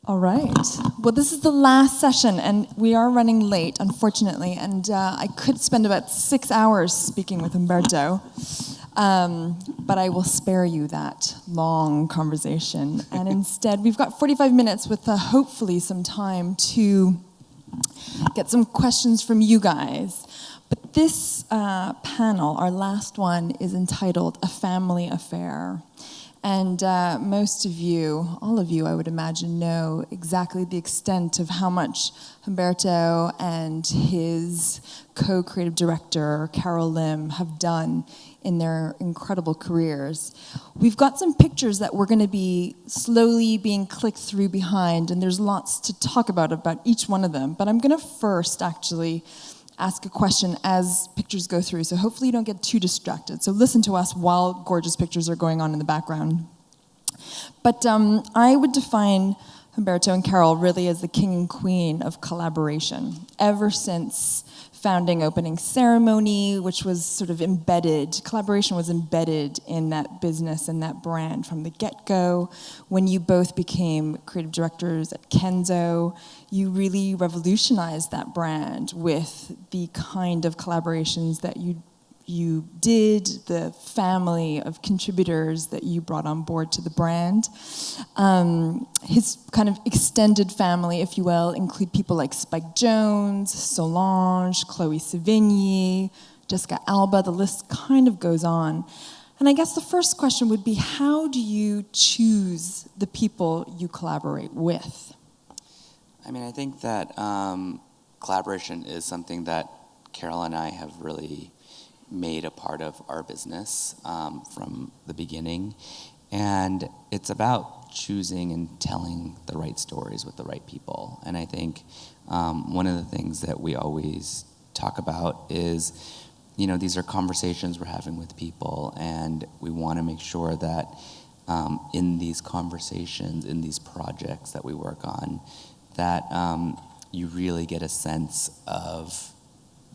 All right. Well, this is the last session, and we are running late, unfortunately, and I could spend about 6 hours speaking with Humberto, but I will spare you that long conversation. And instead, we've got 45 minutes with hopefully some time to get some questions from you guys. But this panel, our last one, is entitled A Family Affair. And most of you, all of you, I would imagine, know exactly the extent of how much Humberto and his co-creative director, Carol Lim, have done in their incredible careers. We've got some pictures that we're going to be slowly being clicked through behind, and there's lots to talk about each one of them. But I'm going to first actually ask a question as pictures go through, so hopefully you don't get too distracted. So listen to us while gorgeous pictures are going on in the background. But I would define Humberto and Carol really as the king and queen of collaboration. Ever since founding Opening Ceremony, which was sort of embedded, collaboration was embedded in that business and that brand from the get-go. When you both became creative directors at Kenzo, you really revolutionized that brand with the kind of collaborations that you did, the family of contributors that you brought on board to the brand. His kind of extended family, if you will, include people like Spike Jonze, Solange, Chloe Sevigny, Jessica Alba. The list kind of goes on. And I guess the first question would be, how do you choose the people you collaborate with? I mean, I think that collaboration is something that Carol and I have really made a part of our business from the beginning. And it's about choosing and telling the right stories with the right people. And I think one of the things that we always talk about is, you know, these are conversations we're having with people, and we want to make sure that in these conversations, in these projects that we work on, that you really get a sense of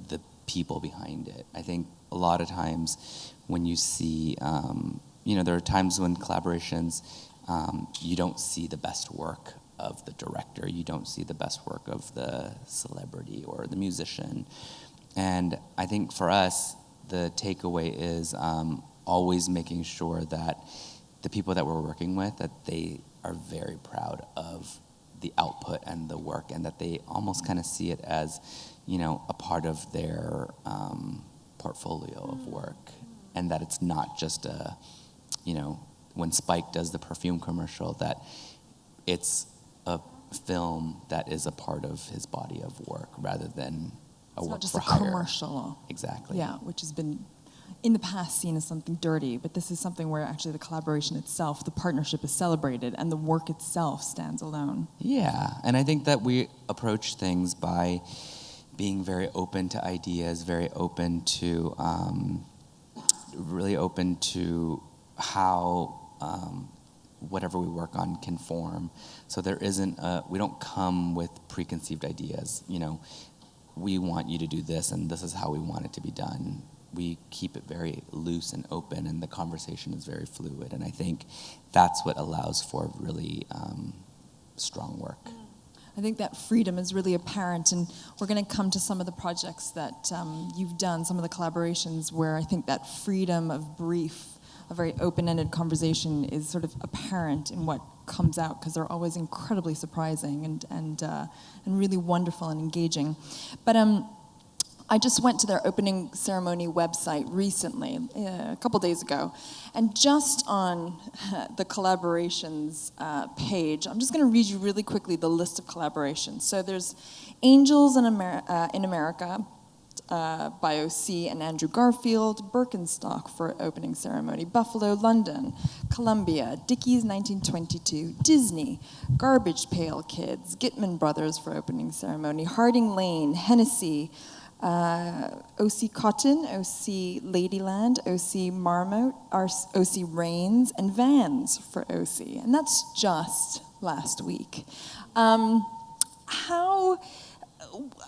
the people behind it. I think a lot of times when you see, you know, there are times when collaborations, you don't see the best work of the director, you don't see the best work of the celebrity or the musician. And I think for us, the takeaway is always making sure that the people that we're working with, that they are very proud of the output and the work, and that they almost kind of see it as, you know, a part of their portfolio of work, and that it's not just a, you know, when Spike does the perfume commercial, that it's a film that is a part of his body of work rather than a work for hire. It's not just a commercial. Exactly. Yeah, which has been in the past seen as something dirty, but this is something where actually the collaboration itself, the partnership is celebrated, and the work itself stands alone. Yeah, and I think that we approach things by being very open to ideas, very open to, really open to how whatever we work on can form. So there isn't we don't come with preconceived ideas. You know, we want you to do this, and this is how we want it to be done. We keep it very loose and open, and the conversation is very fluid. And I think that's what allows for really strong work. I think that freedom is really apparent, and we're going to come to some of the projects that you've done, some of the collaborations where I think that freedom of brief, a very open-ended conversation is sort of apparent in what comes out, because they're always incredibly surprising and really wonderful and engaging. But I just went to their opening ceremony website recently, a couple days ago, and just on the collaborations page, I'm just going to read you really quickly the list of collaborations. So there's Angels in America by OC and Andrew Garfield, Birkenstock for opening ceremony, Buffalo, London, Columbia, Dickies 1922, Disney, Garbage Pail Kids, Gitman Brothers for opening ceremony, Harding Lane, Hennessy, OC Cotton, OC Ladyland, OC Marmot, OC Rains, and Vans for OC. And that's just last week.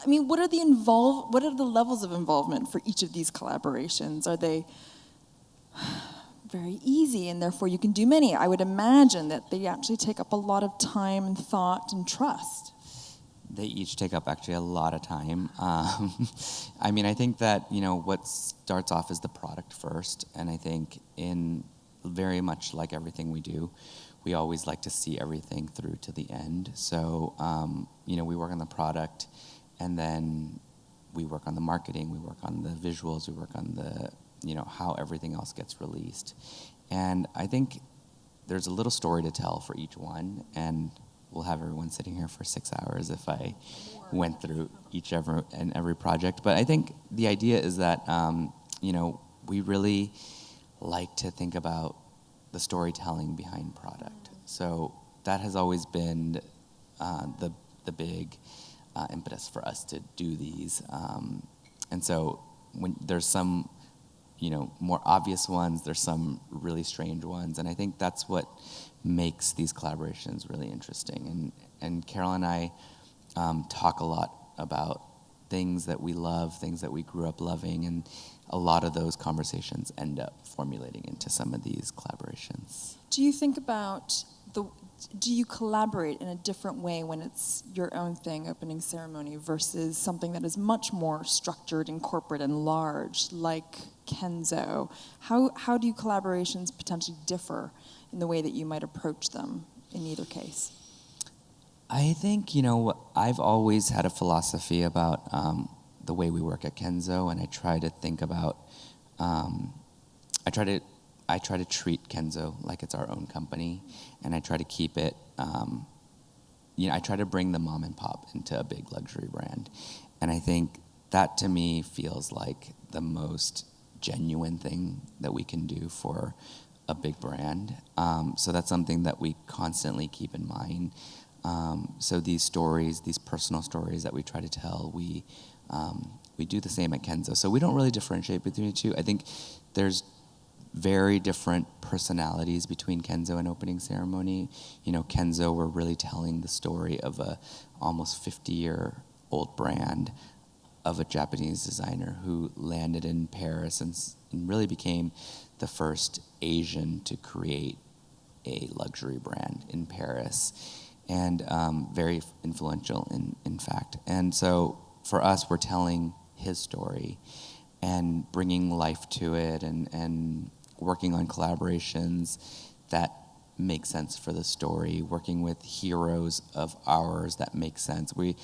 What are the levels of involvement for each of these collaborations? Are they very easy, and therefore you can do many. I would imagine that they actually take up a lot of time and thought and trust. They each take up actually a lot of time. I mean, I think that, what starts off is the product first, and I think in very much like everything we do, we always like to see everything through to the end. So, we work on the product, and then we work on the marketing, we work on the visuals, we work on the, how everything else gets released. And I think there's a little story to tell for each one, and we'll have everyone sitting here for 6 hours if I went through every project. But I think the idea is that, we really like to think about the storytelling behind product. So that has always been the big impetus for us to do these. And so when there's some, more obvious ones, there's some really strange ones, and I think that's what makes these collaborations really interesting. And Carol and I talk a lot about things that we love, things that we grew up loving, and a lot of those conversations end up formulating into some of these collaborations. Do you think about do you collaborate in a different way when it's your own thing, opening ceremony, versus something that is much more structured and corporate and large, like Kenzo? How do collaborations potentially differ in the way that you might approach them in either case? I think, I've always had a philosophy about the way we work at Kenzo, and I try to think about, I try to treat Kenzo like it's our own company, and I try to keep it, I try to bring the mom and pop into a big luxury brand. And I think that to me feels like the most genuine thing that we can do for a big brand. So that's something that we constantly keep in mind. So these stories, these personal stories that we try to tell, we do the same at Kenzo. So we don't really differentiate between the two. I think there's very different personalities between Kenzo and opening ceremony. Kenzo, we're really telling the story of a almost 50-year-old brand of a Japanese designer who landed in Paris and really became the first Asian to create a luxury brand in Paris, and very influential in fact. And so for us, we're telling his story and bringing life to it, and working on collaborations that make sense for the story, working with heroes of ours that make sense. We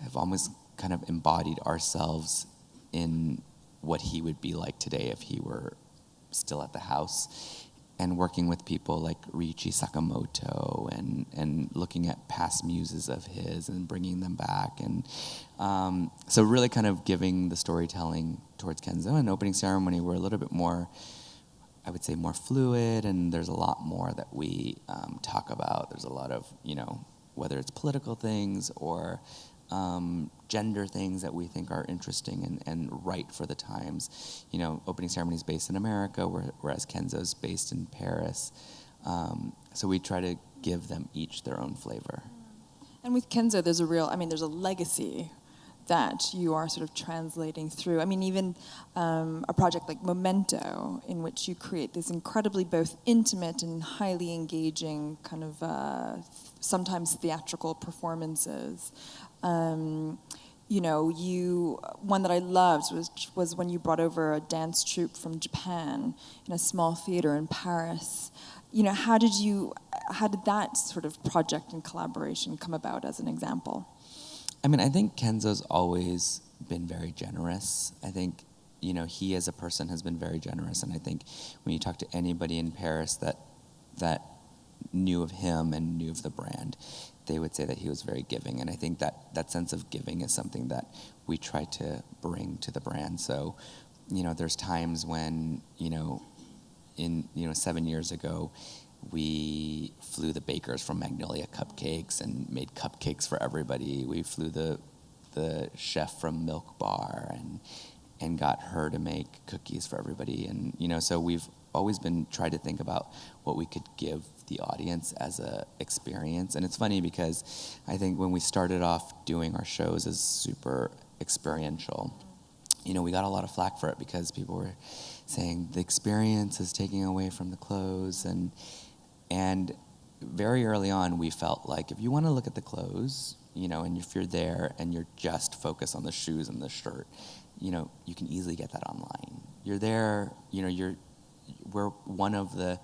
have almost kind of embodied ourselves in what he would be like today if he were still at the house, and working with people like Ryuichi Sakamoto, and looking at past muses of his and bringing them back. And so really kind of giving the storytelling towards Kenzo. And opening ceremony, we're a little bit more, I would say, more fluid, and there's a lot more that we talk about. There's a lot of, whether it's political things or gender things that we think are interesting and right for the times. Opening ceremony is based in America, whereas Kenzo's based in Paris. So we try to give them each their own flavor. And with Kenzo, there's a legacy that you are sort of translating through. I mean, even a project like Memento, in which you create this incredibly both intimate and highly engaging kind of sometimes theatrical performances. One that I loved was when you brought over a dance troupe from Japan in a small theater in Paris. How did that sort of project and collaboration come about as an example? I mean, I think Kenzo's always been very generous. I think, he as a person has been very generous, and I think when you talk to anybody in Paris that knew of him and knew of the brand, they would say that he was very giving. And I think that sense of giving is something that we try to bring to the brand. So, there's times when, 7 years ago, we flew the bakers from Magnolia Cupcakes and made cupcakes for everybody. We flew the chef from Milk Bar and got her to make cookies for everybody. And, so we've always been trying to think about what we could give the audience as a experience. And it's funny because I think when we started off doing our shows as super experiential, we got a lot of flack for it because people were saying the experience is taking away from the clothes, and very early on we felt like if you want to look at the clothes, and if you're there and you're just focused on the shoes and the shirt, you can easily get that online. You're there, we're one of the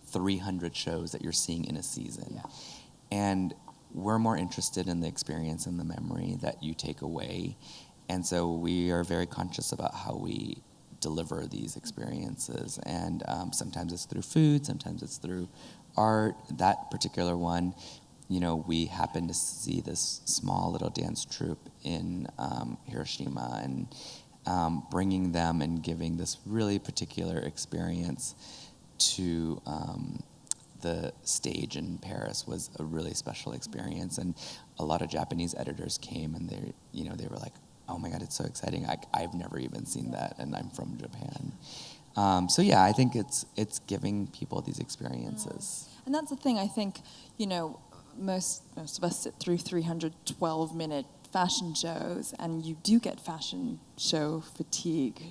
300 shows that you're seeing in a season. Yeah. And we're more interested in the experience and the memory that you take away. And so we are very conscious about how we deliver these experiences. And sometimes it's through food, sometimes it's through art. That particular one, we happened to see this small little dance troupe in Hiroshima, and bringing them and giving this really particular experience to the stage in Paris was a really special experience. And a lot of Japanese editors came, and they were like, "Oh my God, it's so exciting! I've never even seen that, and I'm from Japan." So yeah, I think it's giving people these experiences. And that's the thing. I think most of us sit through 312-minute fashion shows, and you do get fashion show fatigue,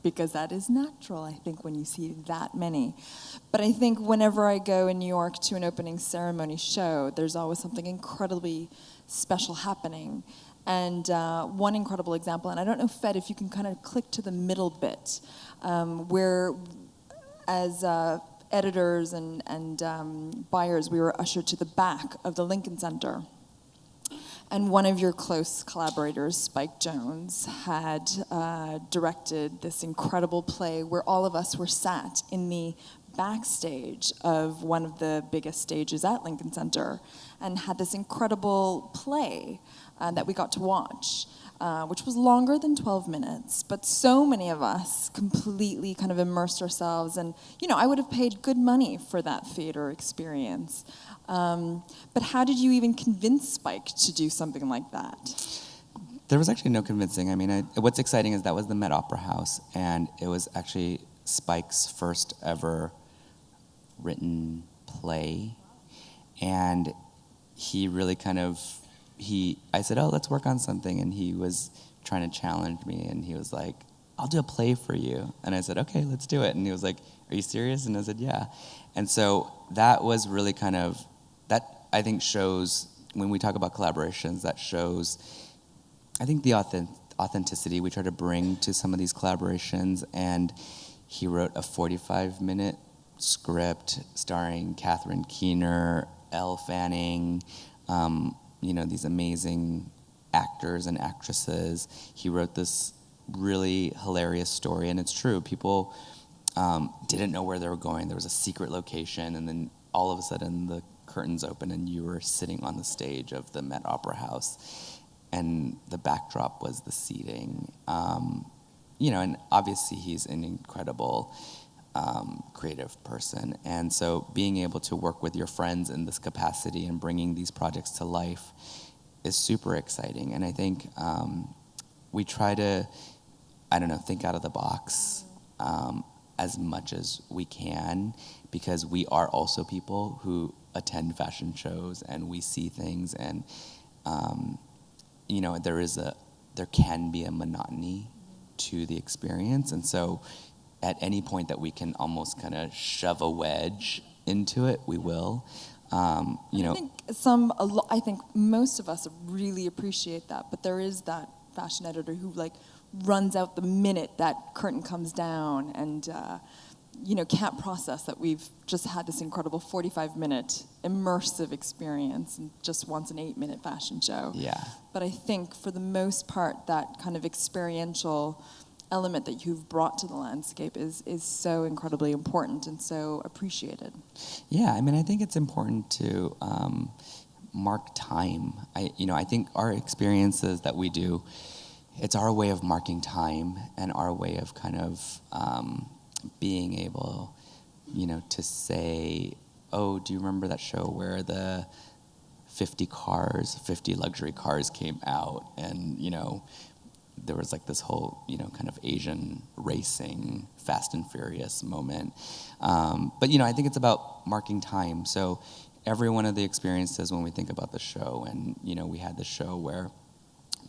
because that is natural, I think, when you see that many. But I think whenever I go in New York to an opening ceremony show, there's always something incredibly special happening. And one incredible example, and I don't know, Fed, if you can kind of click to the middle bit, where as editors and buyers, we were ushered to the back of the Lincoln Center. And one of your close collaborators, Spike Jonze, had directed this incredible play where all of us were sat in the backstage of one of the biggest stages at Lincoln Center, and had this incredible play that we got to watch, which was longer than 12 minutes, but so many of us completely kind of immersed ourselves, and I would have paid good money for that theater experience. But how did you even convince Spike to do something like that? There was actually no convincing. I mean, what's exciting is that was the Met Opera House, and it was actually Spike's first ever written play. And he really I said, "Oh, let's work on something." And he was trying to challenge me, and he was like, "I'll do a play for you." And I said, "Okay, let's do it." And he was like, "Are you serious?" And I said, "Yeah." And so that was really that I think shows, when we talk about collaborations, that shows, I think, the authenticity we try to bring to some of these collaborations. And he wrote a 45-minute script starring Catherine Keener, Elle Fanning, these amazing actors and actresses. He wrote this really hilarious story, and it's true. People didn't know where they were going. There was a secret location, and then all of a sudden the curtains open and you were sitting on the stage of the Met Opera House, and the backdrop was the seating. And obviously he's an incredible creative person, and so being able to work with your friends in this capacity and bringing these projects to life is super exciting. And I think we try to, think out of the box as much as we can, because we are also people who attend fashion shows and we see things, and there can be a monotony to the experience. And so at any point that we can almost kind of shove a wedge into it, we will. I think most of us really appreciate that, but there is that fashion editor who runs out the minute that curtain comes down, and can't process that we've just had this incredible 45-minute immersive experience and just wants an 8-minute fashion show. Yeah. But I think for the most part, that kind of experiential element that you've brought to the landscape is so incredibly important and so appreciated. Yeah, I think it's important to mark time. I think our experiences that we do, it's our way of marking time and our way of kind of being able, to say, "Oh, do you remember that show where the 50 luxury cars came out, and, there was this whole, kind of Asian racing, Fast and Furious moment." But, I think it's about marking time. So every one of the experiences when we think about the show, and, we had the show where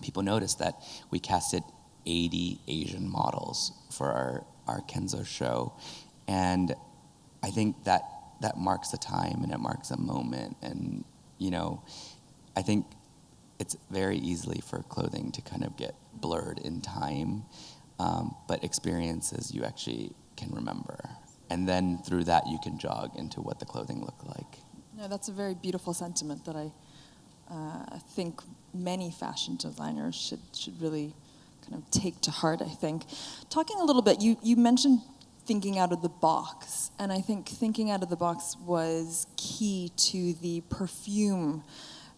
people noticed that we casted 80 Asian models for our Kenzo show. And I think that marks a time and it marks a moment. And, I think it's very easily for clothing to kind of get blurred in time, but experiences you actually can remember. And then through that, you can jog into what the clothing looked like. No, that's a very beautiful sentiment that I think many fashion designers should really kind of take to heart, I think. Talking a little bit, you mentioned thinking out of the box, and I think thinking out of the box was key to the perfume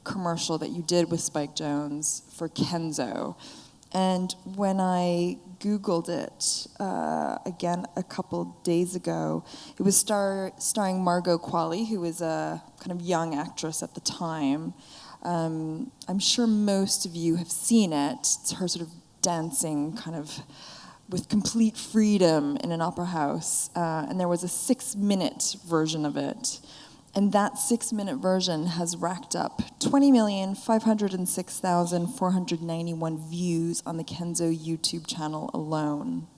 commercial that you did with Spike Jonze for Kenzo. And when I Googled it again a couple days ago, it was starring Margot Qualley, who was a kind of young actress at the time. I'm sure most of you have seen it. It's her sort of dancing kind of with complete freedom in an opera house. And there was a 6-minute version of it. And that 6-minute version has racked up 20,506,491 views on the Kenzo YouTube channel alone.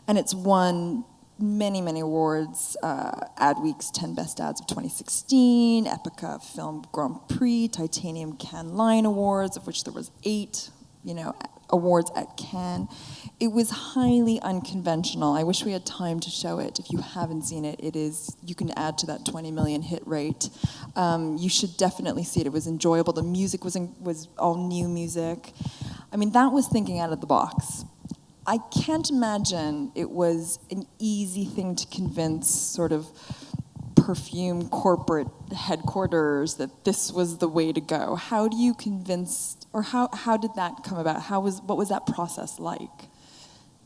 And it's won many, many awards. Adweek's 10 Best Ads of 2016, Epica Film Grand Prix, Titanium Cannes Lion Awards, of which there was 8, awards at Cannes. It was highly unconventional. I wish we had time to show it. If you haven't seen it, you can add to that 20 million hit rate. You should definitely see it. It was enjoyable. The music was all new music. I mean, that was thinking out of the box. I can't imagine it was an easy thing to convince sort of perfume corporate headquarters that this was the way to go. How do you convince, or how did that come about? What was that process like?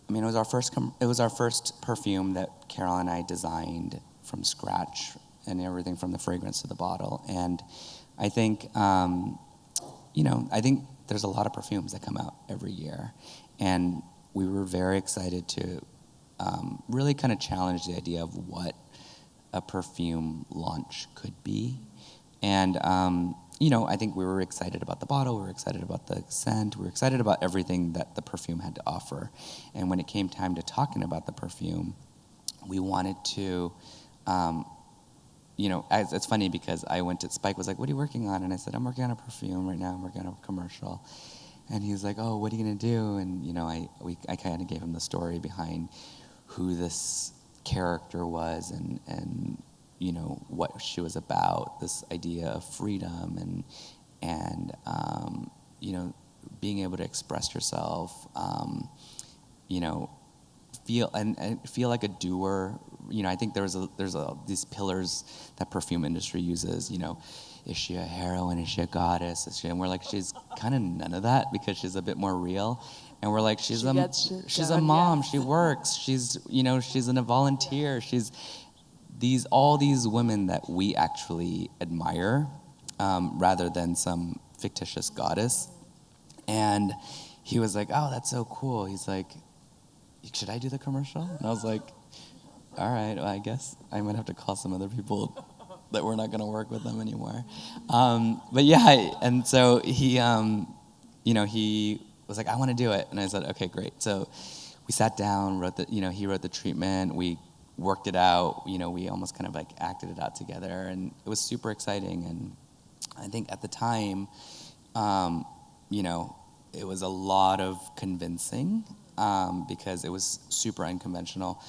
I mean, it was our first perfume that Carol and I designed from scratch, and everything from the fragrance to the bottle. And I think, I think there's a lot of perfumes that come out every year, and we were very excited to really kind of challenge the idea of what a perfume launch could be. And, I think we were excited about the bottle, we were excited about the scent, we were excited about everything that the perfume had to offer. And when it came time to talking about the perfume, we wanted to, it's funny because Spike was like, "What are you working on?" And I said, "I'm working on a perfume right now, I'm working on a commercial." And he was like, "Oh, what are you gonna do?" And, I kind of gave him the story behind who this character was and what she was about, this idea of freedom and being able to express yourself, feel like a doer. I think there's these pillars that perfume industry uses. Is she a heroine? Is she a goddess? And we're like, she's kind of none of that, because she's a bit more real. And we're like, she's a mom. Yes. She works. She's a volunteer. She's all these women that we actually admire, rather than some fictitious goddess. And he was like, "Oh, that's so cool." He's like, "Should I do the commercial?" And I was like, "All right, well, I guess I'm gonna have to call some other people that we're not gonna work with them anymore." But yeah, and so he was like, "I want to do it," and I said, "Okay, great." So we sat down, he wrote the treatment, we worked it out, we almost kind of like acted it out together, and it was super exciting. And I think at the time, it was a lot of convincing, because it was super unconventional.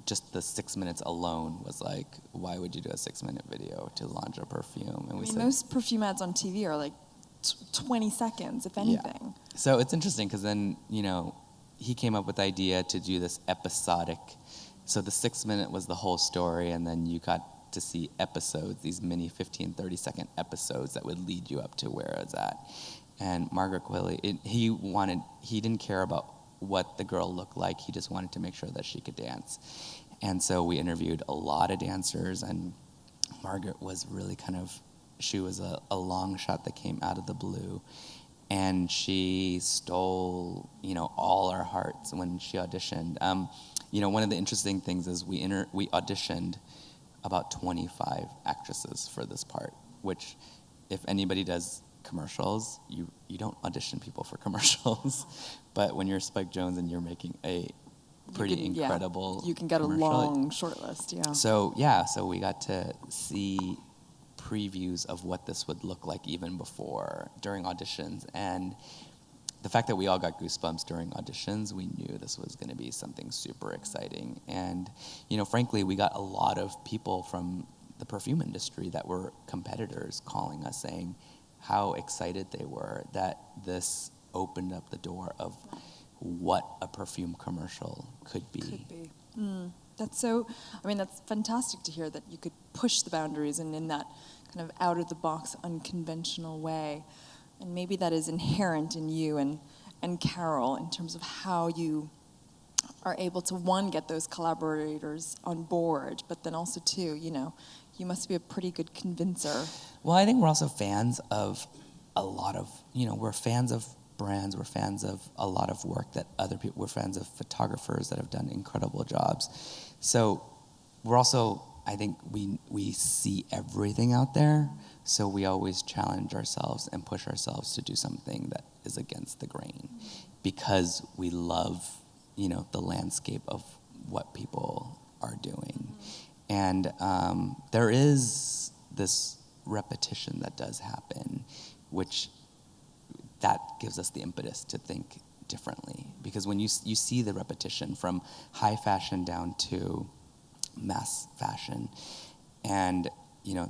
Just the 6 minutes alone was like, why would you do a 6-minute video to launch a perfume? And most perfume ads on TV are like 20 seconds, if anything. Yeah. So it's interesting because then, he came up with the idea to do this episodic. So the 6-minute was the whole story, and then you got to see episodes, these mini 15, 30-second episodes that would lead you up to where it's at. And Margaret Qualley, he didn't care about what the girl looked like, he just wanted to make sure that she could dance. And so we interviewed a lot of dancers, and Margaret was really she was a long shot that came out of the blue. And she stole, all our hearts when she auditioned. One of the interesting things is we auditioned about 25 actresses for this part, which, if anybody does commercials, you don't audition people for commercials. But when you're Spike Jonze and you're making a pretty incredible. You can get commercial. a long shortlist, yeah. So we got to see previews of what this would look like even before, during auditions. And the fact that we all got goosebumps during auditions, we knew this was going to be something super exciting. And, frankly, we got a lot of people from the perfume industry that were competitors calling us saying how excited they were that this opened up the door of what a perfume commercial could be. That's fantastic to hear that you could push the boundaries and in that kind of out of the box, unconventional way. And maybe that is inherent in you and Carol in terms of how you are able to, one, get those collaborators on board, but then also, two, you must be a pretty good convincer. Well, I think we're also fans of a lot of, we're fans of brands, we're fans of a lot of work that other people, we're fans of photographers that have done incredible jobs. So we're also, I think we see everything out there, so we always challenge ourselves and push ourselves to do something that is against the grain because we love, the landscape of what people are doing. And there is this repetition that does happen, which that gives us the impetus to think differently. Because when you see the repetition from high fashion down to mass fashion, and a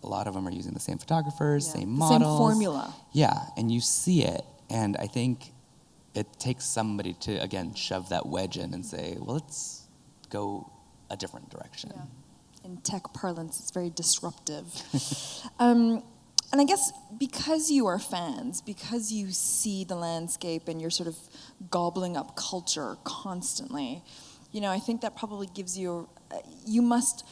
lot of them are using the same photographers, same models, same formula. Yeah, and you see it, and I think it takes somebody to again shove that wedge in and say, well, let's go a different direction. Yeah. In tech parlance, it's very disruptive. And I guess because you are fans, because you see the landscape and you're sort of gobbling up culture constantly, I think that probably gives you, you must,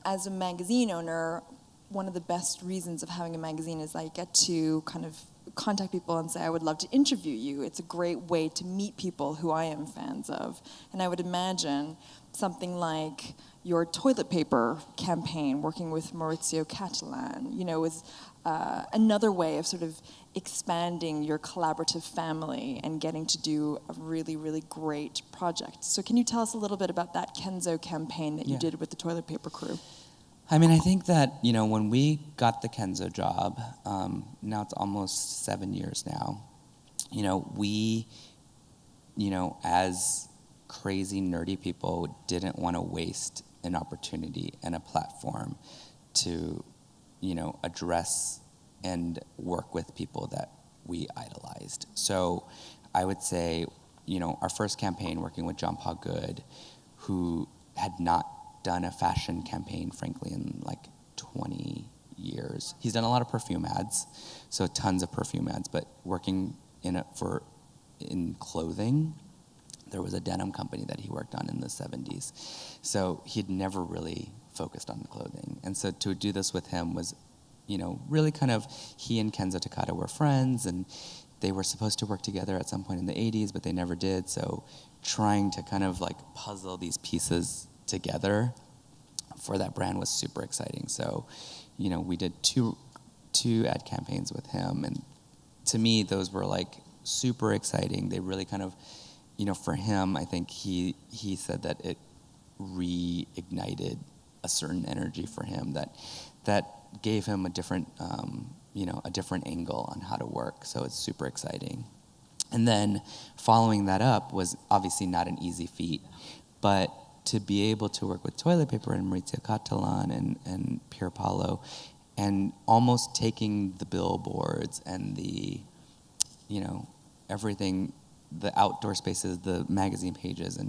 as a magazine owner, one of the best reasons of having a magazine is I get to kind of contact people and say, I would love to interview you. It's a great way to meet people who I am fans of. And I would imagine something like your toilet paper campaign, working with Maurizio Catalan, was another way of sort of expanding your collaborative family and getting to do a really, really great project. So can you tell us a little bit about that Kenzo campaign that you did with the toilet paper crew? I mean, I think that, when we got the Kenzo job, now it's almost 7 years now, we, as crazy, nerdy people, didn't want to waste an opportunity and a platform to, address and work with people that we idolized. So I would say, our first campaign working with John Paul Good, who had not done a fashion campaign, frankly, in like 20 years. He's done a lot of perfume ads, so tons of perfume ads, but working in clothing, there was a denim company that he worked on in the 70s. So he'd never really focused on the clothing. And so to do this with him was, really kind of, he and Kenzo Takata were friends, and they were supposed to work together at some point in the 80s, but they never did. So trying to kind of like puzzle these pieces together for that brand was super exciting. So, we did two ad campaigns with him, and to me, those were like super exciting. They really kind of, for him, I think he said that it reignited a certain energy for him that gave him a different, a different angle on how to work. So it's super exciting. And then following that up was obviously not an easy feat, but to be able to work with toilet paper and Maurizio Catalan and Pier Paolo, and almost taking the billboards and the, everything, the outdoor spaces, the magazine pages,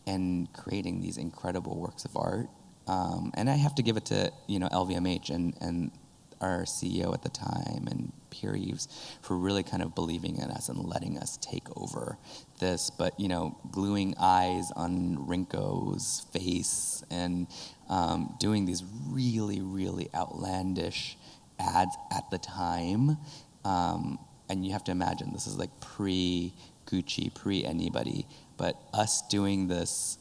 and creating these incredible works of art. And I have to give it to, LVMH and our CEO at the time and Pierre Yves for really kind of believing in us and letting us take over this, but gluing eyes on Rinko's face and doing these really, really outlandish ads at the time. And you have to imagine this is like pre-Gucci, pre-anybody, but us doing this,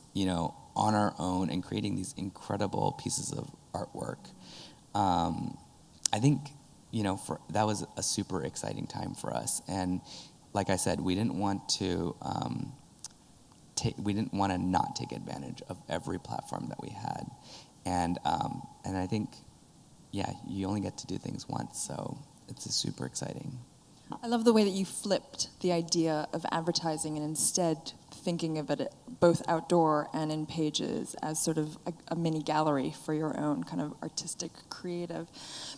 on our own and creating these incredible pieces of artwork. I think, that was a super exciting time for us. And like I said, we didn't want to we didn't want to not take advantage of every platform that we had, and I think, yeah, you only get to do things once, so it's super exciting. I love the way that you flipped the idea of advertising and instead thinking of it both outdoor and in pages as sort of a mini gallery for your own kind of artistic, creative.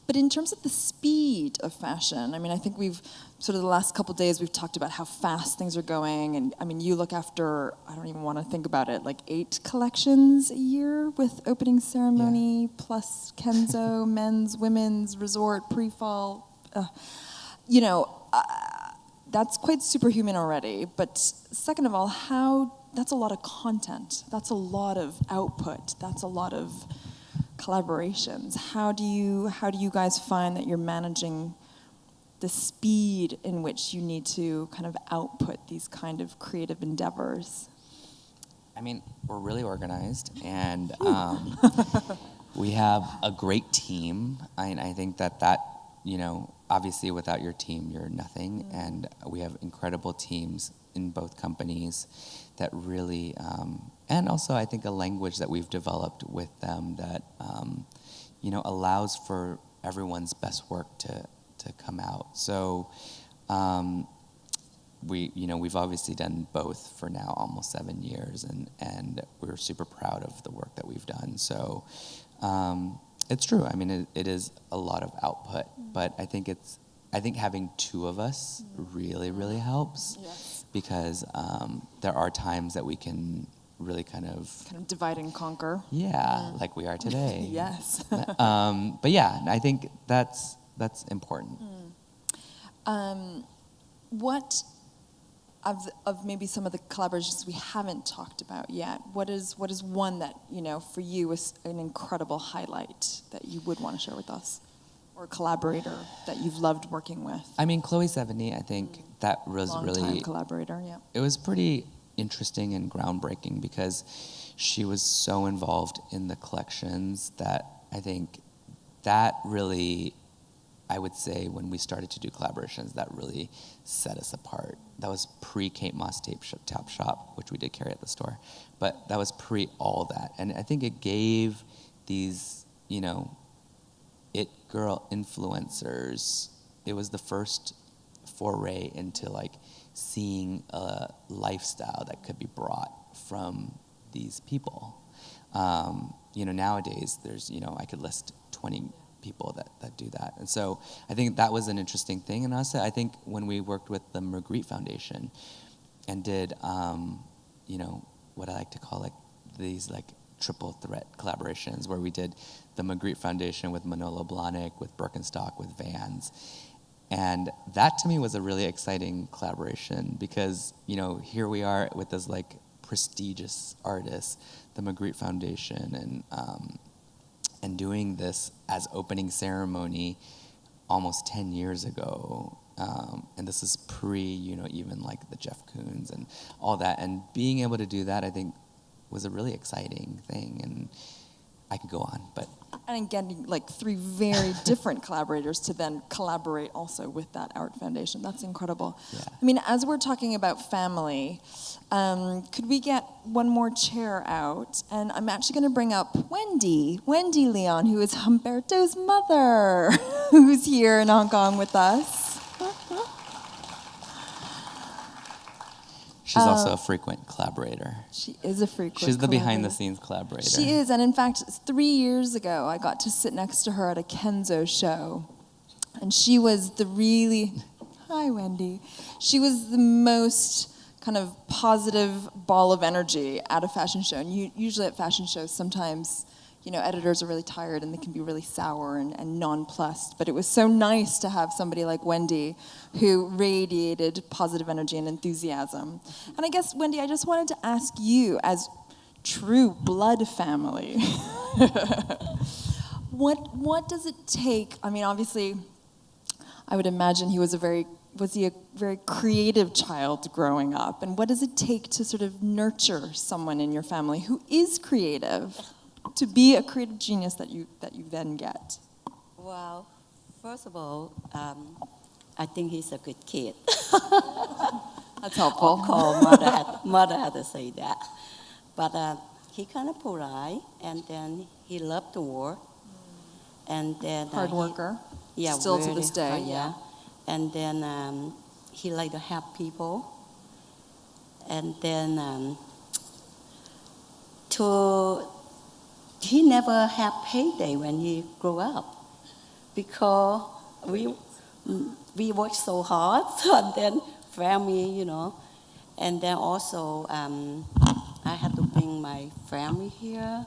But in terms of the speed of fashion, I mean, I think we've sort of the last couple of days we've talked about how fast things are going. And I mean, you look after, I don't even want to think about it, like 8 collections a year with opening ceremony, plus Kenzo, men's, women's, resort, pre-fall. You know, that's quite superhuman already. But second of all, that's a lot of content. That's a lot of output. That's a lot of collaborations. How do you guys find that you're managing the speed in which you need to kind of output these kind of creative endeavors? I mean, we're really organized, and we have a great team. I think that, you know, obviously without your team, you're nothing. Mm-hmm. And we have incredible teams in both companies that really, and also I think a language that we've developed with them that, you know, allows for everyone's best work to come out. So we've obviously done both for now almost 7 years, and we're super proud of the work that we've done. So it's true. I mean, it is a lot of output, but I think having 2 of us really, really helps. Yes. Because there are times that we can really kind of divide and conquer. Yeah, like we are today. Yes. But yeah, I think that's important. What of maybe some of the collaborations we haven't talked about yet? What is one that, you know, for you was an incredible highlight that you would want to share with us, or a collaborator that you've loved working with? I mean, Chloe 70, I think that was Long-time collaborator. Yeah. It was pretty interesting and groundbreaking because she was so involved in the collections that I think that really, I would say, when we started to do collaborations, that really set us apart. That was pre-Kate Moss Tap Shop, which we did carry at the store, but that was pre all that. And I think it gave these, you know, it girl influencers, it was the first foray into like seeing a lifestyle that could be brought from these people. You know, nowadays there's, you know, I could list 20 people that do that. And so I think that was an interesting thing. And also I think when we worked with the Magritte Foundation and did, you know, what I like to call like these like triple threat collaborations where we did the Magritte Foundation with Manolo Blahnik, with Birkenstock, with Vans. And that to me was a really exciting collaboration because, you know, here we are with this like prestigious artist, the Magritte Foundation, and doing this as opening ceremony almost 10 years ago. And this is pre, you know, even like the Jeff Koons and all that. And being able to do that, I think, was a really exciting thing. And I could go on, but... And getting like 3 very different collaborators to then collaborate also with that art foundation. That's incredible. Yeah. I mean, as we're talking about family, could we get one more chair out? And I'm actually going to bring up Wendy Leon, who is Humberto's mother, who's here in Hong Kong with us. She's also a frequent collaborator. She is a frequent She's the behind-the-scenes collaborator. She is, and in fact, 3 years ago, I got to sit next to her at a Kenzo show. And she was hi, Wendy. She was the most kind of positive ball of energy at a fashion show. And usually at fashion shows, sometimes, you know, editors are really tired and they can be really sour and nonplussed. But it was so nice to have somebody like Wendy who radiated positive energy and enthusiasm. And I guess, Wendy, I just wanted to ask you, as true blood family, what does it take? I mean, obviously, I would imagine was he a very creative child growing up? And what does it take to sort of nurture someone in your family who is creative, to be a creative genius that you then get? Well, first of all, I think he's a good kid. That's helpful. Of course, mother had to say that. But he kind of polite, and then he loved to work. And then Hard worker. Yeah, Still to really this day. hard, yeah. And then he liked to help people. And then he never had payday when he grew up because we worked so hard. And then family, and then also I had to bring my family here.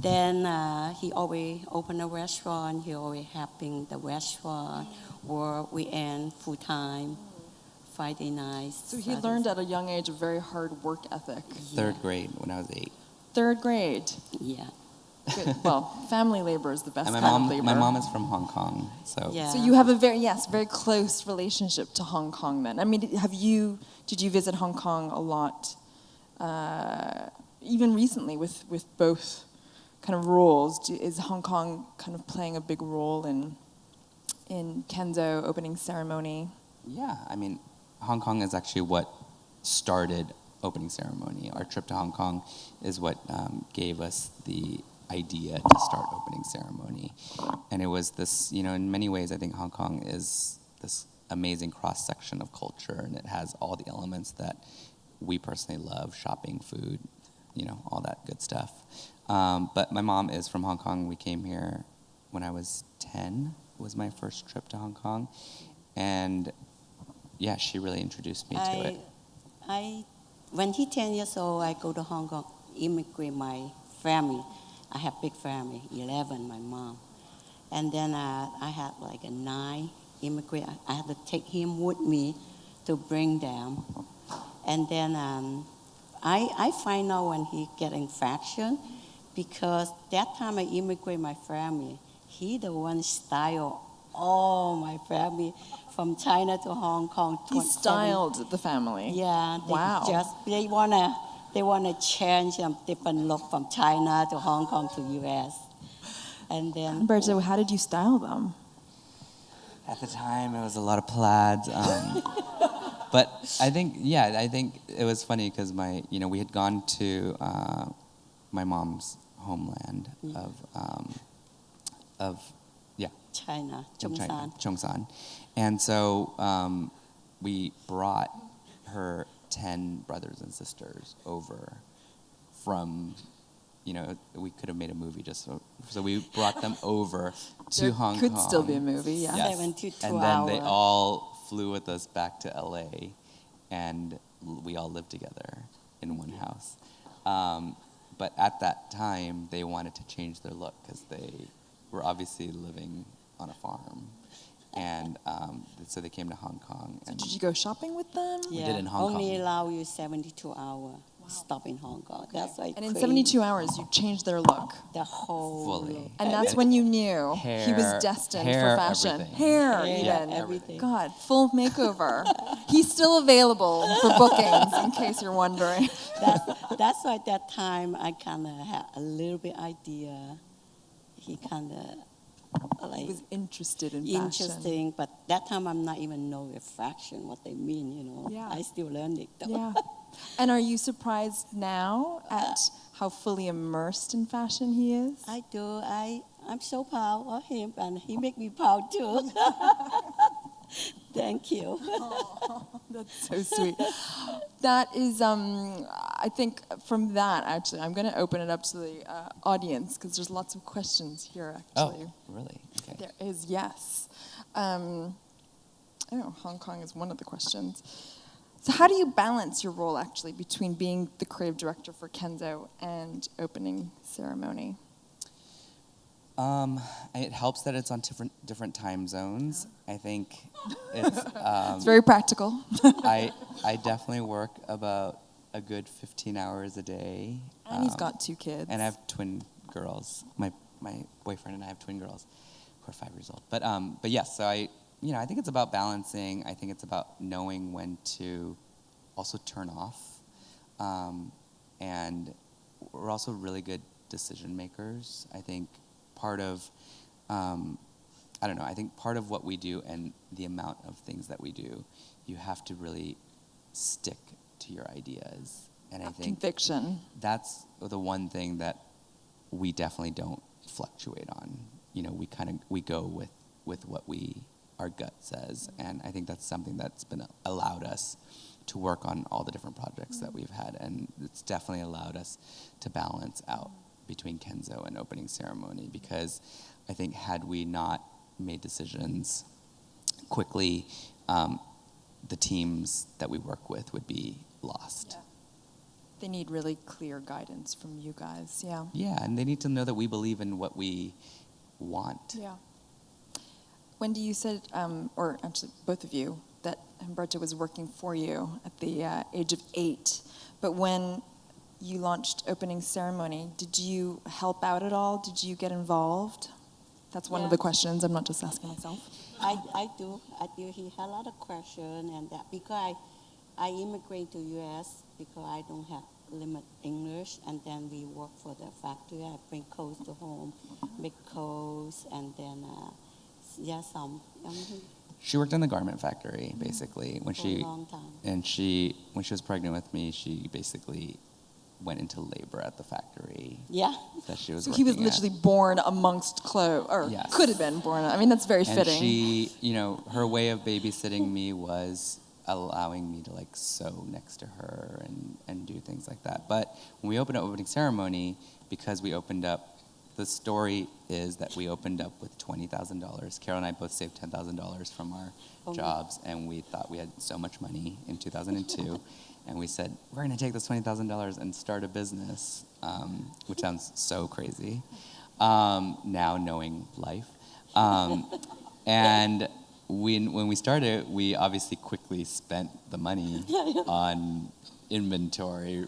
Then he always opened a restaurant. He always helping the restaurant, work weekend, full time, Friday nights. So he learned at a young age a very hard work ethic. Third grade when I was 8. Third grade. Yeah. Good. Well, family labor is the best And kind of labor. my mom is from Hong Kong, so Yeah. So you have a very close relationship to Hong Kong then. I mean, did you visit Hong Kong a lot, even recently with both kind of roles? Is Hong Kong kind of playing a big role in Kenzo opening ceremony? yeah, I mean, Hong Kong is actually what started opening ceremony. Our trip to Hong Kong is what gave us the idea to start opening ceremony. And it was this, in many ways, I think Hong Kong is this amazing cross-section of culture, and it has all the elements that we personally love: shopping, food, all that good stuff. But my mom is from Hong Kong. We came here when I was 10. It was my first trip to Hong Kong. And yeah, she really introduced me to it. When he 10 years old, I go to Hong Kong, immigrate my family. I have big family, 11, my mom. And then I had like a 9 immigrant. I had to take him with me to bring them. And then I find out when he get infection, because that time I immigrate my family, he the one style all my family from China to Hong Kong. He styled the family. Yeah, they Wow. they wanna change some different look from China to Hong Kong to U.S. And then Humberto, how did you style them? At the time, it was a lot of plaids. But I think it was funny because we had gone to my mom's homeland of China, from China, Chongsan. Chongsan. And so we brought her 10 brothers and sisters over from, we could have made a movie so we brought them over to There Hong could Kong. still be a movie, yeah. Yes. 72 And then they hours. all flew with us back to LA, and we all lived together in one house. But at that time, they wanted to change their look because they were obviously living on a farm. And so they came to Hong Kong. And Did you go shopping with them? Yeah, did in Hong only Kong. allow you 72 hours. Stop in Hong Kong. That's like And in crazy. 72 hours, you changed their look. The whole Fully. look. And that's when you knew he was Hair, destined for hair, fashion. everything. Hair, Yeah, even. everything. God, full makeover. He's still available for bookings, in case you're wondering. That's why at that time I kind of had a little bit idea. He kind of like He was interested in fashion. interesting, but that time I'm not even know the fraction what they mean. Yeah. I still learn it though. Yeah. And are you surprised now at how fully immersed in fashion he is? I do. I'm so proud of him, and he make me proud too. Thank you. That's so sweet. That is, I think from that, actually, I'm going to open it up to the audience because there's lots of questions here, actually. Oh, really? Okay. There is, yes. Hong Kong is one of the questions. So how do you balance your role, actually, between being the creative director for Kenzo and opening ceremony? It helps that it's on different time zones. I think it's... It's very practical. I definitely work about a good 15 hours a day. And he's got 2 kids. And I have twin girls. My boyfriend and I have twin girls who are 5 years old. But yes, so I think it's about balancing. I think it's about knowing when to also turn off. And we're also really good decision makers. I think part of, I think part of what we do and the amount of things that we do, you have to really stick to your ideas. And I think Conviction. that's the one thing that we definitely don't fluctuate on. You know, we go with what our gut says, and I think that's something that's been allowed us to work on all the different projects that we've had, and it's definitely allowed us to balance out between Kenzo and opening ceremony, because I think had we not made decisions quickly, the teams that we work with would be lost. Yeah. They need really clear guidance from you guys, yeah. Yeah, and they need to know that we believe in what we want. Yeah. Wendy, you said, or actually both of you, that Humberto was working for you at the age of 8. But when you launched opening ceremony, did you help out at all? Did you get involved? That's one of the questions. I'm not just asking myself. I do. He had a lot of questions, and that because I immigrated to U.S. because I don't have limit English, and then we work for the factory. I bring clothes to home, make clothes, and then some. She worked in the garment factory, basically. For a long time. When she was pregnant with me, she basically went into labor at the factory. Yeah. That she was. So he was working at. literally born amongst clothes, or Yes. could have been born. I mean, that's very And fitting. she, her way of babysitting me was allowing me to like sew next to her and do things like that. But when we opened up opening ceremony, because we opened up, the story is that we opened up with $20,000. Carol and I both saved $10,000 from our jobs, and we thought we had so much money in 2002. And we said, we're going to take this $20,000 and start a business, which sounds so crazy, now knowing life. And when we started, we obviously quickly spent the money on inventory.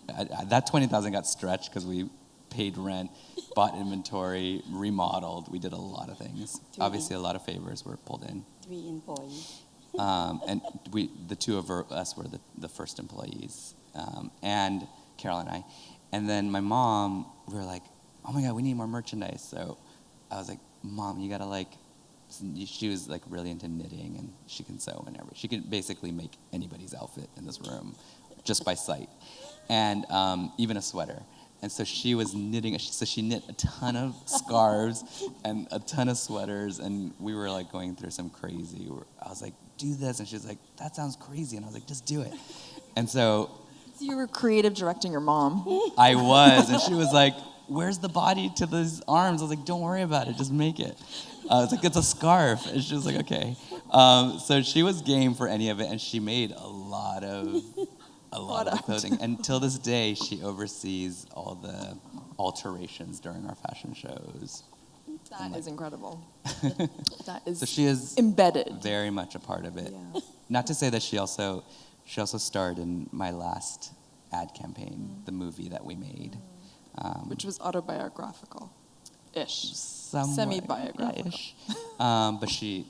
That $20,000 got stretched because we paid rent, bought inventory, remodeled. We did a lot of things. Obviously, a lot of favors were pulled in. 3 employees. And the two of us were the first employees, and Carol and I. And then my mom, we were like, oh my God, we need more merchandise. So I was like, Mom, you gotta she was like really into knitting, and she can sew and everything. She could basically make anybody's outfit in this room just by sight, and even a sweater. And so she was knitting, so she knit a ton of scarves and a ton of sweaters, and we were like going through some crazy, I was like, do this, and she was like, that sounds crazy, and I was like, just do it. And so you were creative directing your mom. I was, and she was like, where's the body to those arms? I was like, don't worry about it, just make it. I was like, it's a scarf, and she was like, okay. So she was game for any of it, and she made a lot of clothing. And till this day, she oversees all the alterations during our fashion shows. That is incredible. That is so she is embedded. Very much a part of it. Yeah. Not to say that she also starred in my last ad campaign, the movie that we made. Which was autobiographical-ish. Somewhat, Semi-biographical. ish. But she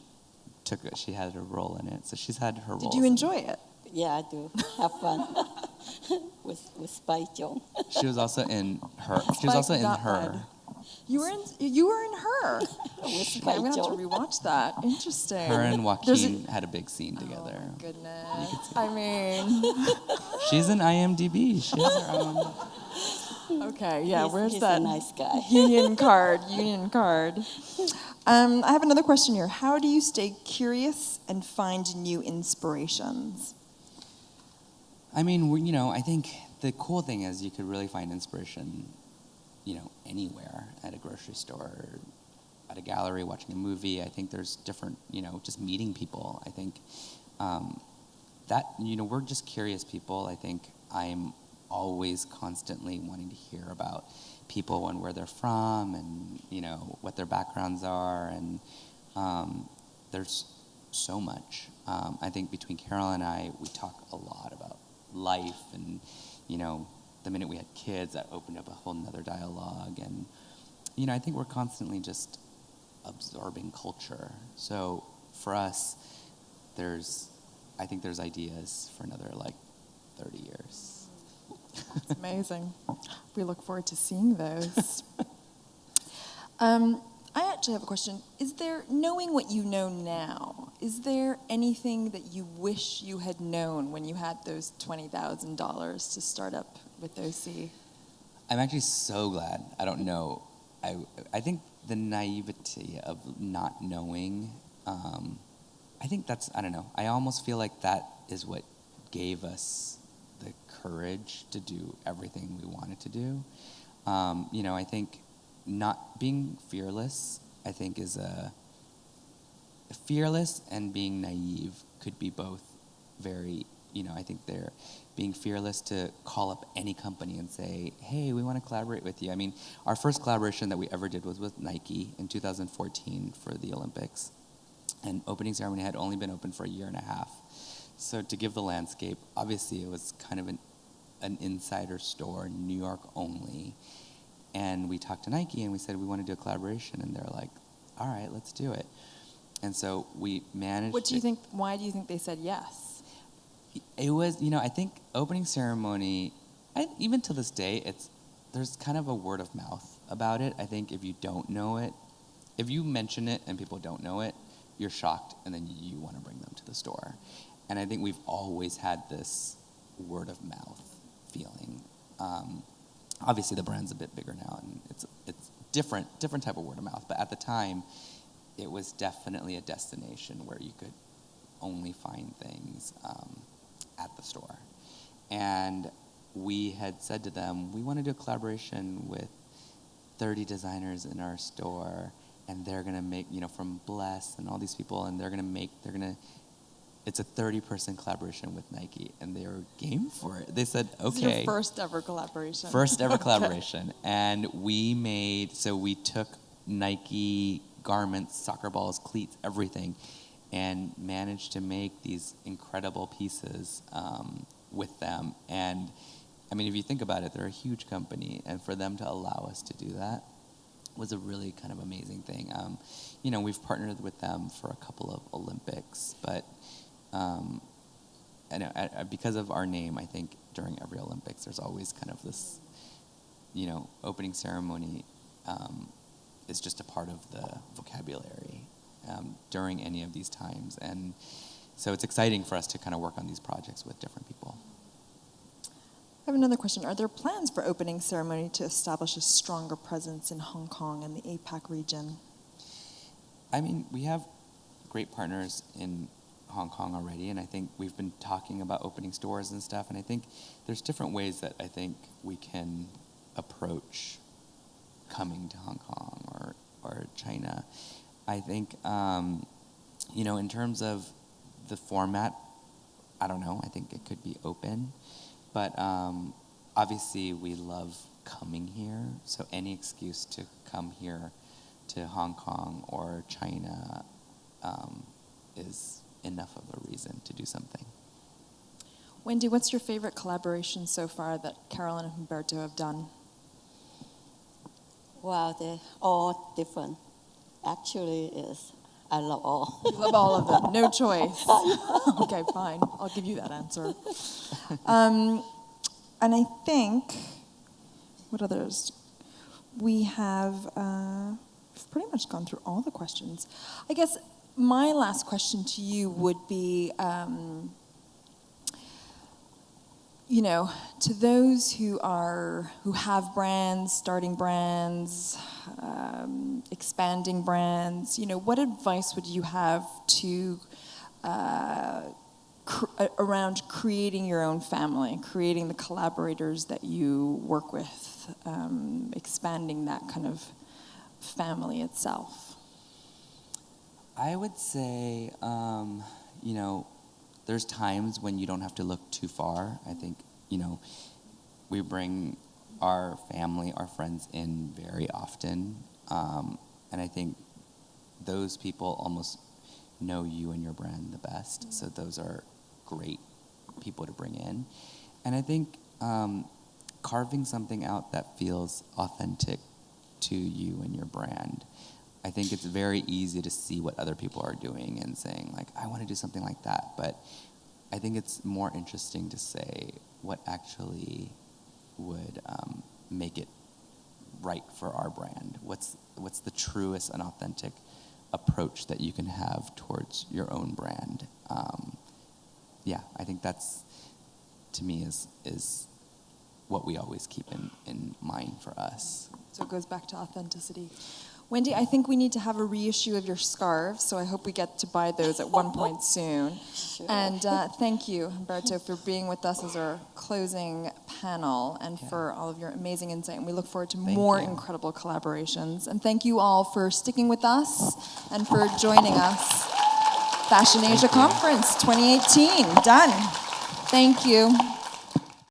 had a role in it, so she's had her role. Did you enjoy it? Yeah, I do. Have fun with Spy Joan. She was also in her. She was also in her. You were in her. With I'm gonna have to Joan. rewatch that. Interesting. Her and Joaquin had a big scene together. Oh, goodness. I mean. She's in IMDb. She has her own. Okay, yeah. Where's He's that a nice guy. union card? I have another question here. How do you stay curious and find new inspirations? I mean, I think the cool thing is you could really find inspiration, anywhere, at a grocery store, at a gallery, watching a movie. I think there's different, just meeting people. I think that, we're just curious people. I think I'm always constantly wanting to hear about people and where they're from and, what their backgrounds are. And there's so much. I think between Carol and I, we talk a lot about life and, the minute we had kids, that opened up a whole nother dialogue. And, I think we're constantly just absorbing culture. So for us, I think there's ideas for another 30 years. That's amazing. We look forward to seeing those. I actually have a question. Is there, knowing what you know now, is there anything that you wish you had known when you had those $20,000 to start up with OC? I'm actually so glad I don't know. I think the naivety of not knowing, I think that's, I don't know. I almost feel like that is what gave us the courage to do everything we wanted to do. I think not being fearless, I think is fearless and being naive could be both very, I think they're being fearless to call up any company and say, hey, we want to collaborate with you. I mean, our first collaboration that we ever did was with Nike in 2014 for the Olympics. And opening ceremony had only been open for a year and a half. So to give the landscape, obviously it was kind of an insider store, New York only. And we talked to Nike and we said, we want to do a collaboration. And they're like, all right, let's do it. And so we managed. Why do you think they said yes? It was, I think opening ceremony, even to this day, there's kind of a word of mouth about it. I think if you don't know it, if you mention it and people don't know it, you're shocked and then you want to bring them to the store. And I think we've always had this word of mouth feeling. Obviously the brand's a bit bigger now and it's different type of word of mouth. But at the time, it was definitely a destination where you could only find things at the store. And we had said to them, we want to do a collaboration with 30 designers in our store, and they're going to make, from Bless and all these people, and it's a 30-person collaboration with Nike, and they were game for it. They said, okay. This is your first ever collaboration. First ever collaboration. And we took Nike garments, soccer balls, cleats, everything, and managed to make these incredible pieces with them. And I mean, if you think about it, they're a huge company, and for them to allow us to do that was a really kind of amazing thing. We've partnered with them for a couple of Olympics, but because of our name, I think during every Olympics, there's always kind of this, opening ceremony is just a part of the vocabulary during any of these times. And so it's exciting for us to kind of work on these projects with different people. I have another question. Are there plans for opening ceremony to establish a stronger presence in Hong Kong and the APAC region? I mean, we have great partners in Hong Kong already, and I think we've been talking about opening stores and stuff, and I think there's different ways that I think we can approach coming to Hong Kong or China. I think, in terms of the format, I don't know, I think it could be open. But obviously we love coming here, so any excuse to come here to Hong Kong or China is enough of a reason to do something. Wendy, what's your favorite collaboration so far that Carolyn and Humberto have done? Well, they're all different. Actually, I love all. You love all of them, no choice. Okay, fine, I'll give you that answer. And I think, what others? We have we've pretty much gone through all the questions. I guess my last question to you would be, to those who have brands, starting brands, expanding brands, what advice would you have to around creating your own family, creating the collaborators that you work with, expanding that kind of family itself? I would say, there's times when you don't have to look too far. I think, we bring our family, our friends in very often. And I think those people almost know you and your brand the best. Mm-hmm. So those are great people to bring in. And I think carving something out that feels authentic to you and your brand. I think it's very easy to see what other people are doing and saying, like, I want to do something like that. But I think it's more interesting to say what actually would make it right for our brand? What's the truest and authentic approach that you can have towards your own brand? Yeah, I think that's, to me, is what we always keep in mind for us. So it goes back to authenticity. Wendy, I think we need to have a reissue of your scarves, so I hope we get to buy those at one point soon. Sure. And thank you, Humberto, for being with us as our closing panel and for all of your amazing insight. And we look forward to more incredible collaborations. And thank you all for sticking with us and for joining us. Fashion Asia Conference 2018, done. Thank you.